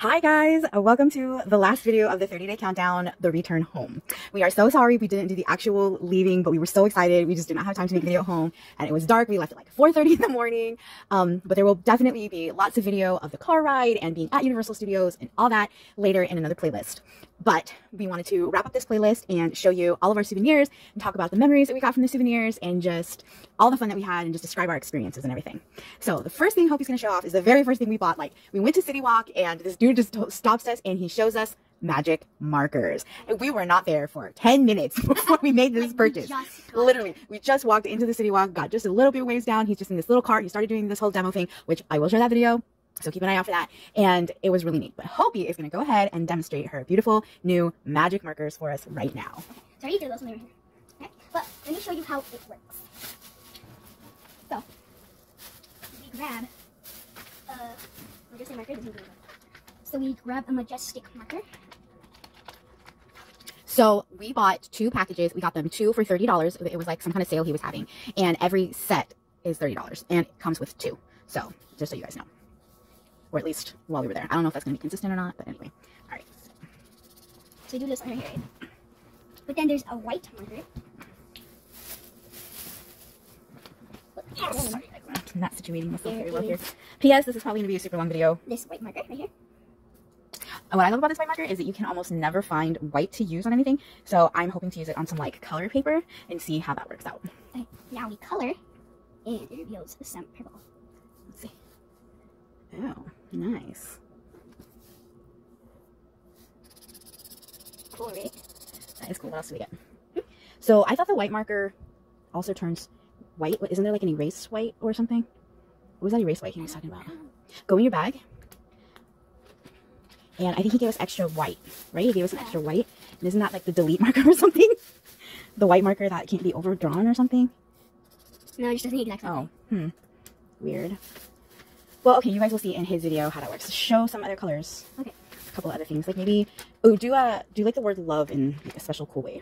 Hi guys, welcome to the last video of the 30-day countdown, the return home. We are so sorry we didn't do the actual leaving, but we were so excited. We just did not have time to make a video at home, and it was dark. We left at like 4:30 in the morning. But there will definitely be lots of video of the car ride and being at Universal Studios and all that later in another playlist. But we wanted to wrap up this playlist and show you all of our souvenirs and talk about the memories that we got from the souvenirs and just all the fun that we had and just describe our experiences and everything. So the first thing Hopi's going to show off is the very first thing we bought. Like, we went to City Walk and this dude just stops us and he shows us magic markers. And we were not there for 10 minutes before we made this purchase. Literally, we just walked into the City Walk, got just a little bit ways down. He's just in this little cart. He started doing this whole demo thing, which I will share that video. So keep an eye out for that. And it was really neat. But Hopi is going to go ahead and demonstrate her beautiful new magic markers for us right now. So I already did those when they were here. Okay? But let me show you how it works. So, we grab Majestic marker. So we grab a Majestic marker. So we bought 2 packages. We got them 2 for $30. It was like some kind of sale he was having. And every set is $30. And it comes with 2. So, just so you guys know. Or at least while we were there. I don't know if that's going to be consistent or not, but anyway. All right. So we do this under here. But then there's a white marker. Oh, sorry, I'm not situating myself very well here. P.S. This is probably going to be a super long video. This white marker right here. And what I love about this white marker is that you can almost never find white to use on anything. So I'm hoping to use it on some like color paper and see how that works out. Okay, now we color and it reveals some purple. Let's see. Oh, nice. Cool, right? That is cool. What else do we get? So I thought the white marker also turns white. Isn't there like an erase white or something? What was that erase white he was talking about? Go in your bag. And I think he gave us extra white, right? He gave us an extra white. And isn't that like the delete marker or something? The white marker that can't be overdrawn or something? No, it just doesn't exactly. Oh, weird. Well, okay, you guys will see in his video how that works. Show some other colors. Okay. A couple of other things, like maybe, oh, do like the word love in like a special cool way.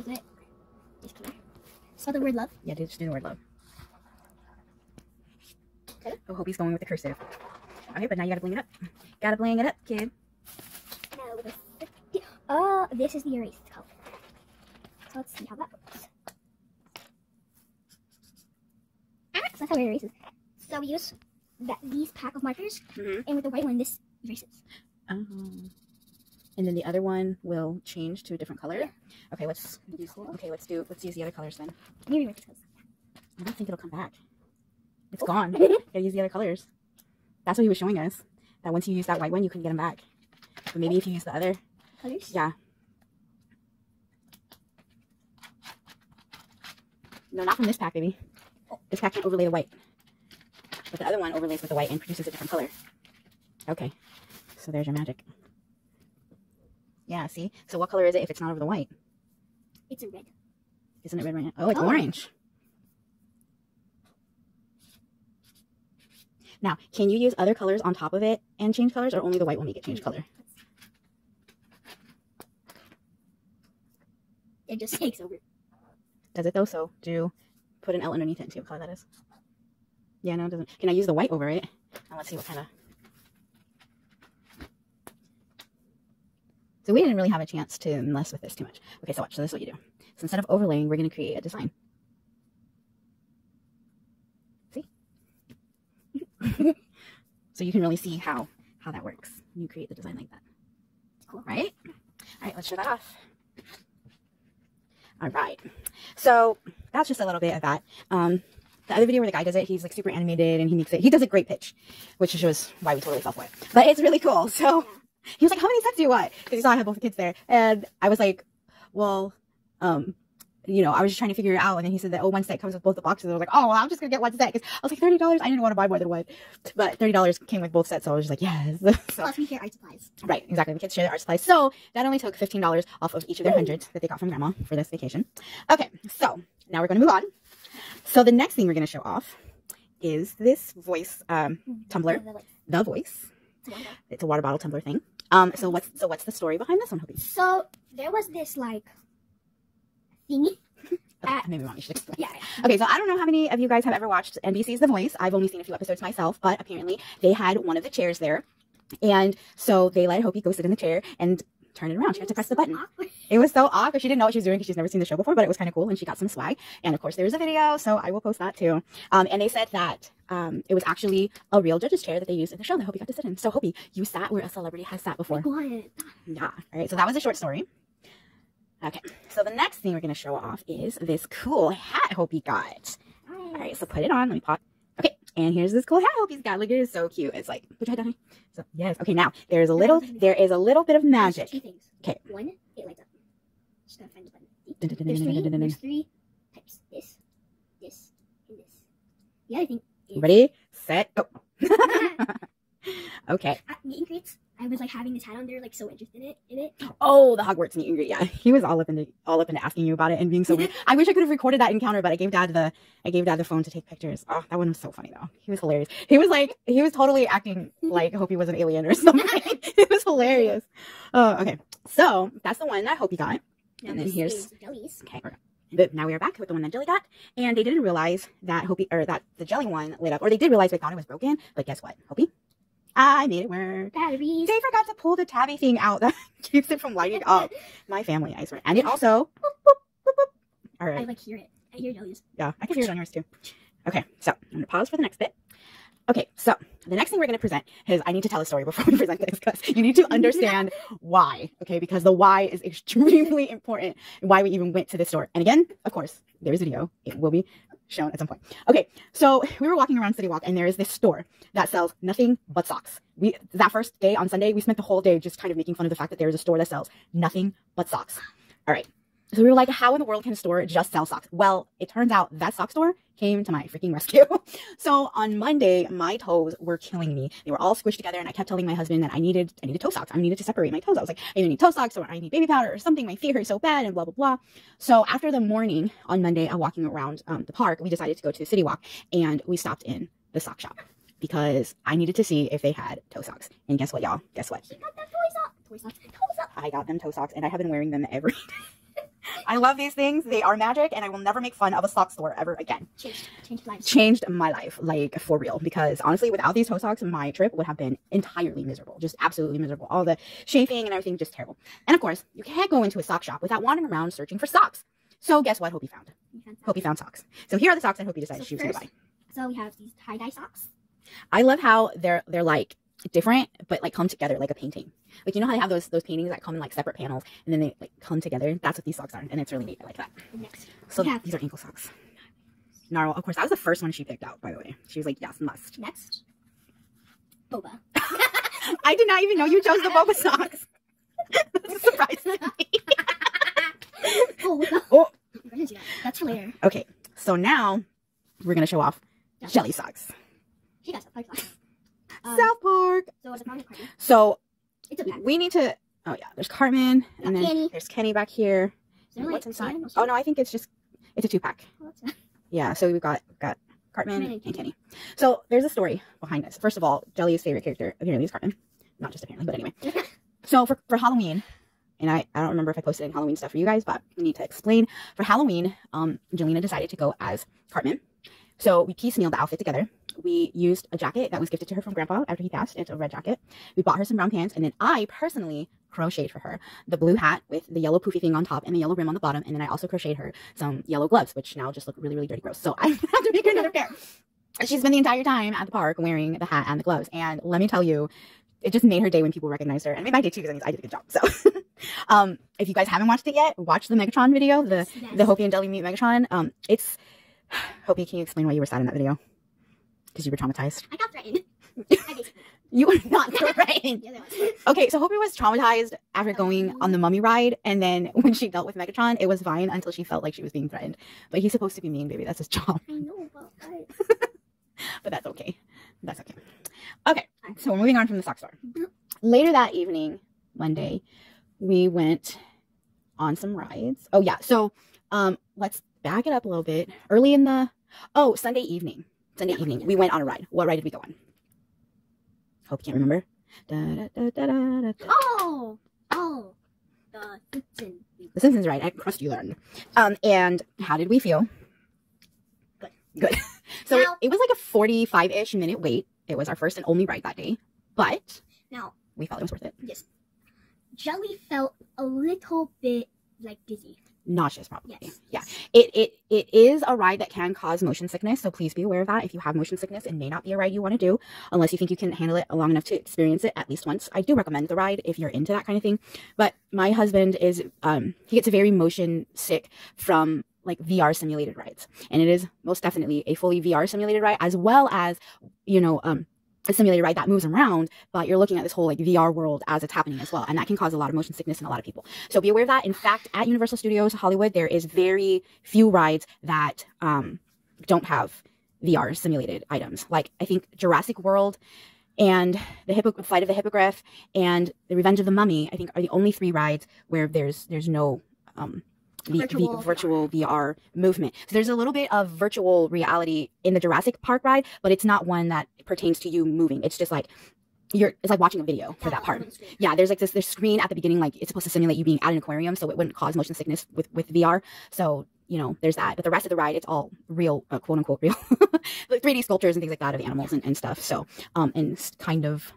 Is it this color? Spell the word love? Yeah, just do the word love. Okay. Oh, hope he's going with the cursive. Okay, but now you gotta bling it up. Gotta bling it up, kid. Oh, this is the erased color. So let's see how that works. So that's how it erases. So we use these pack of markers, and with the white one, this erases. And then the other one will change to a different color. Yeah. Okay, let's use. Okay, let's use the other colors then. Maybe with this. I don't think it'll come back. It's gone. Gotta use the other colors. That's what he was showing us. That once you use that white one, you can get them back. But maybe if you use the other Colors? Yeah. No, not from this pack, baby. This pack can overlay the white. But the other one overlays with the white and produces a different color. Okay. So there's your magic. Yeah, see? So what color is it if it's not over the white? It's a red. Isn't it red right now? Oh, it's orange. Now, can you use other colors on top of it and change colors, or only the white will make it change color? It just takes over. Does it though? So put an L underneath it and see what color that is. Yeah, no, it doesn't. Can I use the white over it? Now let's see what kind of. So we didn't really have a chance to mess with this too much. Okay, so watch. So this is what you do. So instead of overlaying, we're going to create a design. See? So you can really see how that works. You create the design like that. Cool, right? All right, let's show that off. All right. So that's just a little bit of that. The other video where the guy does it, he's like super animated and he does a great pitch, which shows why we totally fell for it. But it's really cool. So he was like, how many sets do you want? Because he saw I had both the kids there. And I was like, well, you know, I was just trying to figure it out. And then he said that, oh, one set comes with both the boxes. I was like, oh, well, I'm just going to get one set. Because I was like, $30. I didn't want to buy more than one. But $30 came with both sets. So I was just like, yes. So, plus we share art supplies. Right, exactly. The kids share their art supplies. So that only took $15 off of each of their hundreds that they got from grandma for this vacation. Okay, so now we're going to move on. So the next thing we're going to show off is this voice tumbler. The Voice. It's a water bottle tumbler thing. So what's the story behind this one, Hopi? So there was this like thingy Okay, maybe Mommy should explain. Yeah. Okay, so I don't know how many of you guys have ever watched NBC's The Voice. I've only seen a few episodes myself, but apparently they had one of the chairs there. And so they let Hopi go sit in the chair and turn it around. She had to press the button. It was so awkward. She didn't know what she was doing because she's never seen the show before, but it was kind of cool and she got some swag. And of course, there's a video, so I will post that too. And they said that it was actually a real judge's chair that they used in the show that Hopi got to sit in. So Hopi, you sat where a celebrity has sat before. Yeah. All right. So that was a short story. Okay. So the next thing we're going to show off is this cool hat Hopi got. All right. So put it on. Let me pop. Okay. And here's this cool hat Hopi's got. Look, it is so cute. It's like, put your head down. So yes. Okay. Now there is a little bit of magic. Two things. Okay. One, it lights up. Just gotta find the button. There's three types. This, and this. The other thing is... Ready, set, go. Okay. At meet and greets, I was like having this hat on there, like so interested in it. Oh, the Hogwarts meet and greet. Yeah, he was all up into asking you about it and being so weird. I wish I could have recorded that encounter, but I gave Dad the phone to take pictures. Oh, that one was so funny though. He was hilarious. He was totally acting like Hopi was an alien or something. It was hilarious. Oh, okay. So that's the one that Hopi got. Now and then here's Jellies. Okay. But now we are back with the one that Jelly got, and they didn't realize that that the Jelly one lit up, or they did realize they thought it was broken. But guess what, Hopi? I made it work. Batteries. They forgot to pull the tabby thing out that keeps it from lighting up. My family, I swear. And it also, boop, boop, boop, boop. All right. I like hear it. I hear Jellies. Yeah, I can hear it on yours too. Okay, so I'm gonna pause for the next bit. Okay, so the next thing we're going to present is I need to tell a story before we present this because you need to understand why, okay? Because the why is extremely important and why we even went to this store. And again, of course, there's a video. It will be shown at some point. Okay, so we were walking around City Walk and there is this store that sells nothing but socks. That first day on Sunday, we spent the whole day just kind of making fun of the fact that there is a store that sells nothing but socks. All right. So we were like, how in the world can a store just sell socks? Well, it turns out that sock store came to my freaking rescue. So on Monday, my toes were killing me. They were all squished together and I kept telling my husband that I needed toe socks. I needed to separate my toes. I was like, I either need toe socks or I need baby powder or something. My feet hurt so bad and blah, blah, blah. So after the morning on Monday, walking around the park, we decided to go to the City Walk and we stopped in the sock shop because I needed to see if they had toe socks. And guess what, y'all? Guess what? She got that toe socks. I got them toe socks and I have been wearing them every day. I love these things. They are magic and I will never make fun of a sock store ever again. Changed my life, like for real. Because honestly, without these toe socks, my trip would have been entirely miserable. Just absolutely miserable. All the chafing and everything, just terrible. And of course, you can't go into a sock shop without wandering around searching for socks. So guess what Hopi found? Hopi found socks. So here are the socks that Hopi decided she was going to buy. So we have these tie-dye socks. I love how they're like different but like come together like a painting. Like, you know how they have those paintings that come in like separate panels and then they like come together? That's what these socks are, and it's really neat. I like that. Next, so these are ankle socks. Narwhal, of course, that was the first one she picked out, by the way. She was like, yes, must. Next, boba. I did not even know you chose the boba socks. That's a surprise to me. Oh, that's hilarious. Okay, so now we're gonna show off Jelly socks. She got South Park socks. South Park. So it's a Cartman. So it's a pack. We need to. Oh yeah, there's Cartman, and then Kenny. there's Kenny back here. What's inside? Oh no, I think it's a 2-pack. Yeah, so we've got Cartman and Kenny. So there's a story behind this. First of all, Jelly's favorite character apparently is Cartman. Not just apparently, but anyway. So for Halloween, and I don't remember if I posted any Halloween stuff for you guys, but I need to explain. For Halloween, Jelena decided to go as Cartman. So we piecemealed the outfit together. We used a jacket that was gifted to her from Grandpa after he passed. It's a red jacket. We bought her some brown pants, and then I personally crocheted for her the blue hat with the yellow poofy thing on top and the yellow rim on the bottom, and then I also crocheted her some yellow gloves, which now just look really, really dirty, gross. So I have to make her another pair. She's been the entire time at the park wearing the hat and the gloves, and let me tell you, it just made her day when people recognized her, and it made my day too because I did a good job. So if you guys haven't watched it yet, watch the Megatron video, the Hopi and Jelly meet Megatron. It's Hopi, can you explain why you were sad in that video? Because you were traumatized. I got threatened. You were not threatened. Okay, so Hopi was traumatized after going on the mummy ride, and then when she dealt with Megatron, it was fine until she felt like she was being threatened. But he's supposed to be mean, baby. That's his job. I know, but that's okay. That's okay. Okay, so we're moving on from the sock store. Later that evening, Monday, we went on some rides. Oh yeah, so let's back it up a little bit. Early in the Sunday evening, we went on a ride. What ride did we go on? Hope you can't remember. the Simpsons. The Simpsons ride at Crustyland. And how did we feel? Good. Good. So Now- it was like a 45-ish minute wait. It was our first and only ride that day, but Now, we felt it was worth it. yes. Jelly felt a little bit like dizzy. Nauseous, probably. Yes. Yeah. It is a ride that can cause motion sickness, so please be aware of that. If you have motion sickness, it may not be a ride you want to do unless you think you can handle it long enough to experience it at least once. I do recommend the ride if you're into that kind of thing. But my husband is he gets very motion sick from like VR simulated rides. And it is most definitely a fully VR simulated ride, as well as, you know, a simulated ride that moves around, but you're looking at this whole like VR world as it's happening as well. And that can cause a lot of motion sickness in a lot of people. So be aware of that. In fact, at Universal Studios Hollywood, there is very few rides that don't have VR simulated items. Like I think Jurassic World and the Flight of the Hippogriff and the Revenge of the Mummy, I think are the only 3 rides where there's no virtual VR movement. So there's a little bit of virtual reality in the Jurassic Park ride, but it's not one that pertains to you moving. It's just like it's like watching a video for that part. Yeah, there's like this screen at the beginning, like it's supposed to simulate you being at an aquarium, so it wouldn't cause motion sickness with VR. So, you know, there's that. But the rest of the ride, it's all real, quote unquote real, like 3D sculptures and things like that of animals and stuff. So, and it's kind of,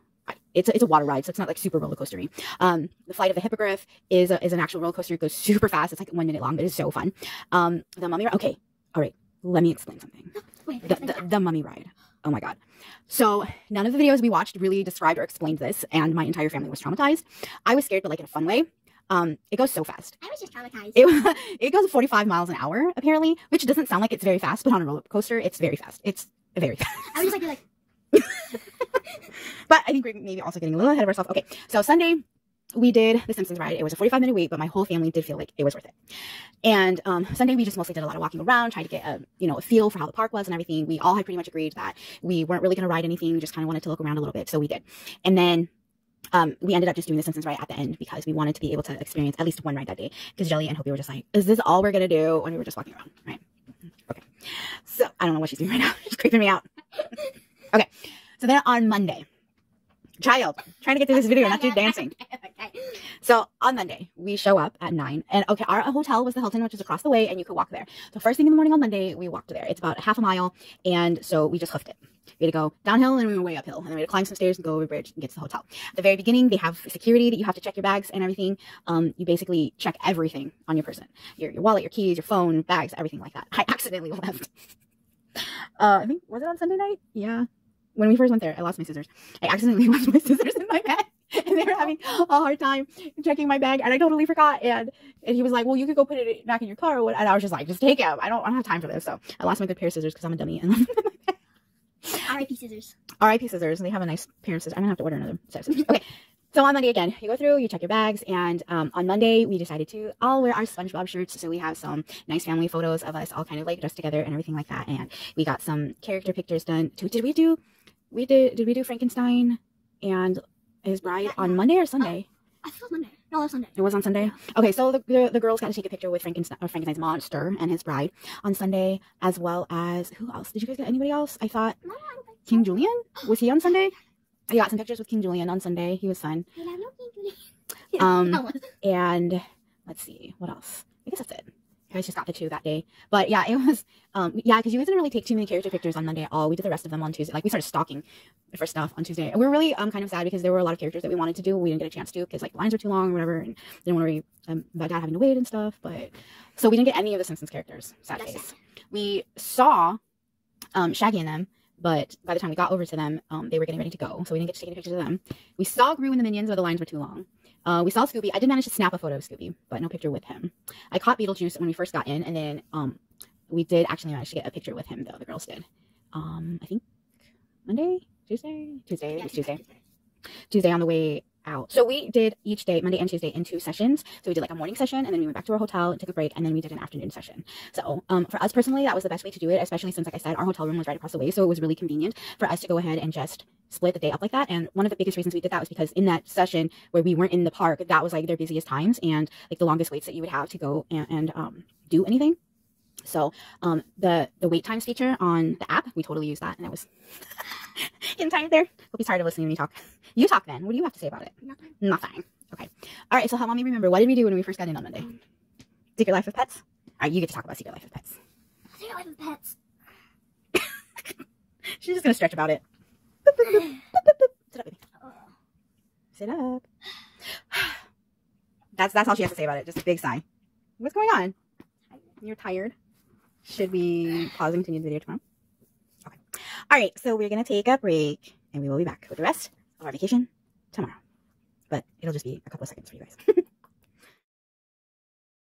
it's a water ride, so it's not like super roller coastery. The Flight of the Hippogriff is an actual roller coaster. It goes super fast. It's like 1 minute long, but it's so fun. The Mummy ride. Okay, all right. Let me explain something. The Mummy ride. Oh my god. So none of the videos we watched really described or explained this, and my entire family was traumatized. I was scared, but like in a fun way. It goes so fast. I was just traumatized. It goes 45 miles an hour apparently, which doesn't sound like it's very fast, but on a roller coaster, it's very fast. It's very fast. I was just like. But I think we're maybe also getting a little ahead of ourselves. Okay, so Sunday we did the Simpsons ride. It was a 45-minute wait, but my whole family did feel like it was worth it. And Sunday we just mostly did a lot of walking around, trying to get a feel for how the park was and everything. We all had pretty much agreed that we weren't really going to ride anything. We just kind of wanted to look around a little bit, so we did. And then we ended up just doing the Simpsons ride at the end because we wanted to be able to experience at least one ride that day. Because Jelly and Hopi were just like, "Is this all we're gonna do?" When we were just walking around, right? Okay. So I don't know what she's doing right now. She's creeping me out. Okay. So then on Monday, trying to get through this video, not do dancing. So on Monday, we show up at 9, and okay, our hotel was the Hilton, which is across the way, and you could walk there. So first thing in the morning on Monday, we walked there. It's about half a mile, and so we just hoofed it. We had to go downhill, and we were way uphill, and then we had to climb some stairs and go over a bridge and get to the hotel. At the very beginning, they have security that you have to check your bags and everything. You basically check everything on your person: your wallet, your keys, your phone, bags, everything like that. I accidentally left. I think, was it on Sunday night? Yeah. When we first went there, I lost my scissors. I accidentally left my scissors in my bag, and they were having a hard time checking my bag, and I totally forgot. And he was like, "Well, you could go put it back in your car," or what? And I was just like, "Just take them. I don't have time for this." So I lost my good pair of scissors because I'm a dummy. And R.I.P. scissors. R.I.P. scissors. They have a nice pair of scissors. I'm gonna have to order another set of scissors. Okay. So on Monday again, you go through, you check your bags, and on Monday we decided to all wear our SpongeBob shirts. So we have some nice family photos of us all kind of like dressed together and everything like that. And we got some character pictures done. Did we do Frankenstein and his bride on Monday or Sunday? I thought Monday. No, it was Sunday. It was on Sunday? Okay, so the girls got to take a picture with Frankenstein's monster and his bride on Sunday, as well as, who else? Did you guys get anybody else? I thought No, I don't think so. King Julian? Was he on Sunday? I got some pictures with King Julian on Sunday. He was fun. I have no King Julian. And let's see, what else? I guess that's it. I guys just got the 2 that day. But yeah, it was, yeah, because you guys didn't really take too many character pictures on Monday at all. We did the rest of them on Tuesday. Like, we started stalking for stuff on Tuesday. And we were really kind of sad because there were a lot of characters that we wanted to do. We didn't get a chance to because, like, lines were too long or whatever. And didn't want to worry about Dad having to wait and stuff. But, so we didn't get any of the Simpsons characters, sad face. We saw Shaggy and them. But by the time we got over to them, they were getting ready to go. So we didn't get to take any pictures of them. We saw Gru and the Minions, but the lines were too long. We saw Scooby. I did manage to snap a photo of Scooby, but no picture with him. I caught Beetlejuice when we first got in, and then we did actually manage to get a picture with him, though. The girls did. I think Monday? Tuesday? Tuesday. It was Tuesday. Tuesday on the way out. So we did each day, Monday and Tuesday, in 2 sessions. So we did like a morning session, and then we went back to our hotel and took a break, and then we did an afternoon session. So for us personally, that was the best way to do it, especially since, like I said, our hotel room was right across the way, so it was really convenient for us to go ahead and just split the day up like that. And one of the biggest reasons we did that was because in that session where we weren't in the park, that was like their busiest times and like the longest waits that you would have to go and do anything. So the wait times feature on the app, we totally used that, and it was getting tired there. Hope he's tired of listening to me talk. You talk then. What do you have to say about it? Nothing. Nothing. Okay. All right. So help mommy remember. What did we do when we first got in on Monday? Secret Life of Pets? All right. You get to talk about Secret Life of Pets. Secret Life of Pets. She's just going to stretch about it. Boop, boop, boop, boop, boop, boop. Sit up, baby. Sit up. That's all she has to say about it. Just a big sigh. What's going on? You're tired. Should we pause and continue the video tomorrow? Okay. All right. So we're going to take a break and we will be back with the rest of our vacation tomorrow. But it'll just be a couple of seconds for you guys.